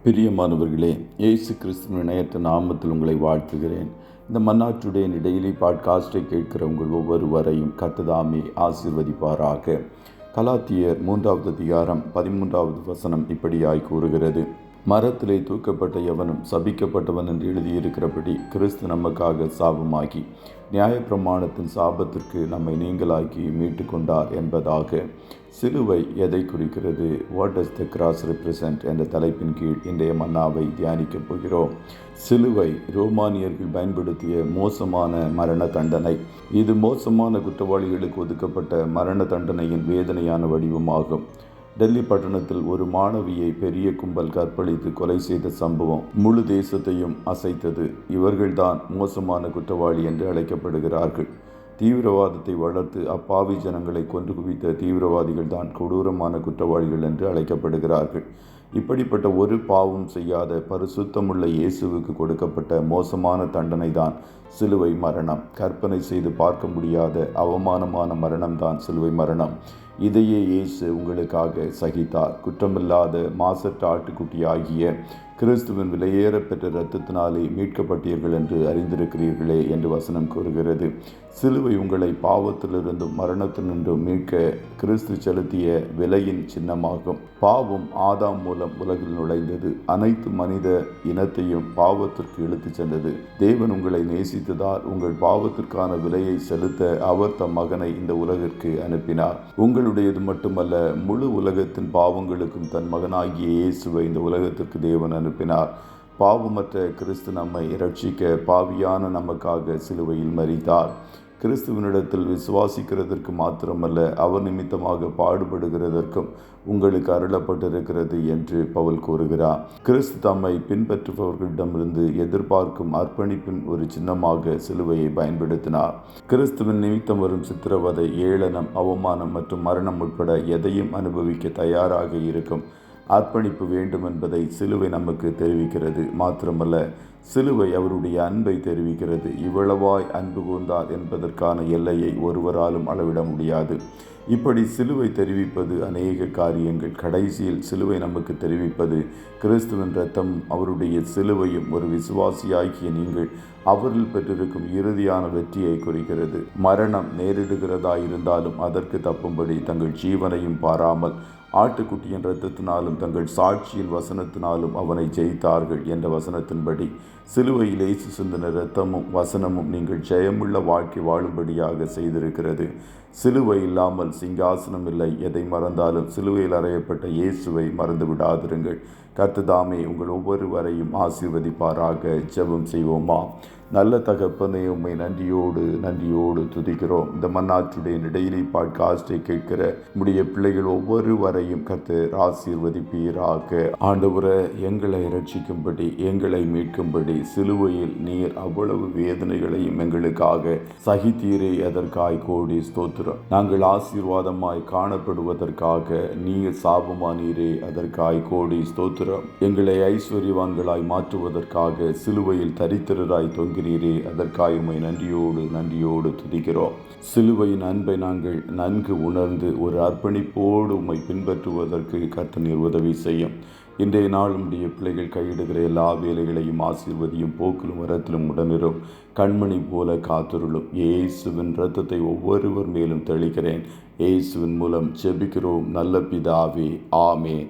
பிரியமானவர்களே, இயேசு கிறிஸ்துவின் இணையற்ற நாமத்தில் உங்களை வாழ்த்துகிறேன். இந்த மன்னாட்டுடைய டெய்லி பாட்காஸ்டை கேட்கிற உங்கள் ஒவ்வொருவரையும் கர்த்தர் ஆசீர்வதிப்பாராக. கலாத்தியர் 3வது அதிகாரம் 13வது வசனம் இப்படியாய் கூறுகிறது: மரத்திலே தூக்கப்பட்ட எவனும் சபிக்கப்பட்டவன் என்று எழுதியிருக்கிறபடி கிறிஸ்து நமக்காக சாபமாகி நியாயப்பிரமாணத்தின் சாபத்திற்கு நம்மை நீங்களாக்கி மீட்டு கொண்டார் என்பதாக. சிலுவை எதை குறிக்கிறது? What does the cross represent என்ற தலைப்பின் கீழ் இன்றைய மன்னாவை தியானிக்கப் போகிறோம். சிலுவை ரோமானியர்கள் பயன்படுத்திய மோசமான மரண தண்டனை. இது மோசமான குற்றவாளிகளுக்கு ஒதுக்கப்பட்ட மரண தண்டனையின் வேதனையான வடிவமாகும். டெல்லி பட்டணத்தில் ஒரு மாணவியை பெரிய கும்பல் கற்பழித்து கொலை செய்த சம்பவம் முழு தேசத்தையும் அசைத்தது. இவர்கள்தான் மோசமான குற்றவாளி என்று அழைக்கப்படுகிறார்கள். தீவிரவாதத்தை வளர்த்து அப்பாவி ஜனங்களை கொன்று குவித்த தீவிரவாதிகள் தான் கொடூரமான குற்றவாளிகள் என்று அழைக்கப்படுகிறார்கள். இப்படிப்பட்ட ஒரு பாவம் செய்யாத பரிசுத்தமுள்ள இயேசுவுக்கு கொடுக்கப்பட்ட மோசமான தண்டனை தான் சிலுவை மரணம். கற்பனை செய்து பார்க்க முடியாத அவமானமான மரணம்தான் சிலுவை மரணம். இதையே இயேசு உங்களுக்காக சகித்தார். குற்றமில்லாத மாசற்ற ஆட்டுக்குட்டியாகிய கிறிஸ்துவின் விலையேற பெற்ற இரத்தத்தினாலே மீட்கப்பட்டீர்கள் என்று அறிந்திருக்கிறீர்களே என்று வசனம் கூறுகிறது. சிலுவை உங்களை பாவத்திலிருந்தும் மரணத்தினின்றும் மீட்க கிறிஸ்து செலுத்திய விலையின் சின்னமாகும். பாவம் ஆதாம் மூலம் உலகில் நுழைந்தது. அனைத்து மனித இனத்தையும் பாவத்திற்கு இழுத்துச் சென்றது. தேவன் உங்களை நேசித்ததால் உங்கள் பாவத்திற்கான விலையை செலுத்த அவர் தம் மகனை இந்த உலகிற்கு அனுப்பினார். உங்களுடையது மட்டுமல்ல, முழு உலகத்தின் பாவங்களுக்கும் தன் மகனாகிய இயேசுவை இந்த உலகத்திற்கு தேவன் அனுப்பினார். பாவமற்ற கிறிஸ்து நம்மை இரட்சிக்க பாவியான நமக்காக சிலுவையில் மரித்தார். கிறிஸ்துவனிடத்தில் விசுவாசிக்கிறதற்கு மாத்திரமல்ல, அவர் நிமித்தமாக பாடுபடுகிறதற்கும் உங்களுக்கு அருளப்பட்டிருக்கிறது என்று பவுல் கூறுகிறார். கிறிஸ்து தம்மை பின்பற்றுபவர்களிடமிருந்து எதிர்பார்க்கும் அர்ப்பணிப்பின் ஒரு சின்னமாக சிலுவையை பயன்படுத்தினார். கிறிஸ்துவின் நிமித்தம் வரும் சித்திரவதை, ஏளனம், அவமானம் மற்றும் மரணம் உட்பட எதையும் அனுபவிக்க தயாராக இருக்கும் அர்ப்பணிப்பு வேண்டும் என்பதை சிலுவை நமக்கு தெரிவிக்கிறது. மாத்திரமல்ல, சிலுவை அவருடைய அன்பை தெரிவிக்கிறது. இவ்வளவாய் அன்பு கூர்ந்தார் என்பதற்கான எல்லையை ஒருவராலும் அளவிட முடியாது. இப்படி சிலுவை தெரிவிப்பது அநேக காரியங்கள். கடைசியில் சிலுவை நமக்கு தெரிவிப்பது கிறிஸ்துவின் இரத்தம், அவருடைய சிலுவையும் ஒரு விசுவாசியாகிய நீங்கள் அவரில் பெற்றிருக்கும் இறுதியான வெற்றியை குறிக்கிறது. மரணம் நேரிடுகிறதா இருந்தாலும் அதற்கு தப்பும்படி தங்கள் ஜீவனையும் பாராமல் ஆட்டுக்குட்டியின் இரத்தத்தினாலும் தங்கள் சாட்சியின் வசனத்தினாலும் அவனை ஜெயித்தார்கள் என்ற வசனத்தின்படி சிலுவையில் இயேசு சிந்தின இரத்தமும் வசனமும் நீங்கள் ஜெயமுள்ள வாழ்க்கை வாழும்படியாக செய்திருக்கிறது. சிலுவை இல்லாமல் சிங்காசனம் இல்லை. எதை மறந்தாலும் சிலுவையில் அறையப்பட்ட இயேசுவை மறந்து விடாதிருங்கள். கர்த்தர் உங்கள் ஒவ்வொருவரையும் ஆசீர்வதிப்பாராக. ஜெபம் செய்வோமா? நல்ல தகப்பனே, உம்மை நன்றியோடு துதிக்கிறோம். இந்த மன்னாற்றுடைய டெய்லி பாட்காஸ்டை கேட்கிற உம்முடைய பிள்ளைகள் ஒவ்வொருவரையும் கர்த்தர் ஆசீர்வதிப்பீராக. ஆண்டவரே, எங்களை இரட்சிக்கும்படி, எங்களை மீட்கும்படி சிலுவையில் நீர் அவ்வளவு வேதனைகளையும் எங்களுக்காக சகித்தீரே. அதற்காய் கோடி ஸ்தோத்திரம். நாங்கள் ஆசீர்வாதமாய் காணப்படுவதற்காக நீர் சாபமானீரே. அதற்காய் கோடி ஸ்தோத்திரம். எங்களை ஐஸ்வர்யவான்களாய் மாற்றுவதற்காக சிலுவையில் தரித்திரராய் தொங்கிறீரே. அதற்காய் உம்மை நன்றியோடு துதிக்கிறோம். சிலுவையின் அன்பை நாங்கள் நன்கு உணர்ந்து ஒரு அர்ப்பணிப்போடு உம்மை பின்பற்றுவதற்கு கர்த்தர் நீர் உதவி செய்யும். இன்றைய நாள் உம்முடைய பிள்ளைகள் கையிடுகிற எல்லா வேலைகளையும் ஆசீர்வதியும். போக்கிலும் வரத்திலும் உடனிரும். கண்மணி போல காத்துருளும். இயேசுவின் இரத்தத்தை ஒவ்வொருவர் மேலும் தெளிக்கிறேன். இயேசுவின் மூலம் ஜெபிக்கிறோம் நல்ல பிதாவே. ஆமென்.